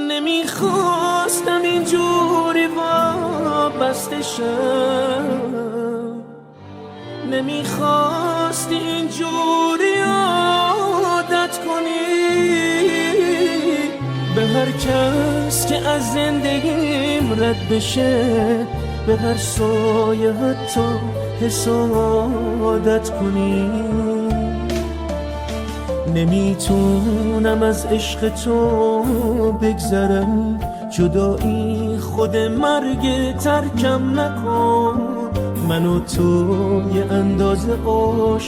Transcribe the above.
نمیخواستم اینجوری وابسته شم، نمیخواستی اینجوری عادت کنی به هر کس که از زندگیم رد بشه، به هر سایه حتی حسادت کنی. نمیتونم از عشق تو بگذرم، جدایی خود مرگ ترکم نکن. من و تو یه اندازه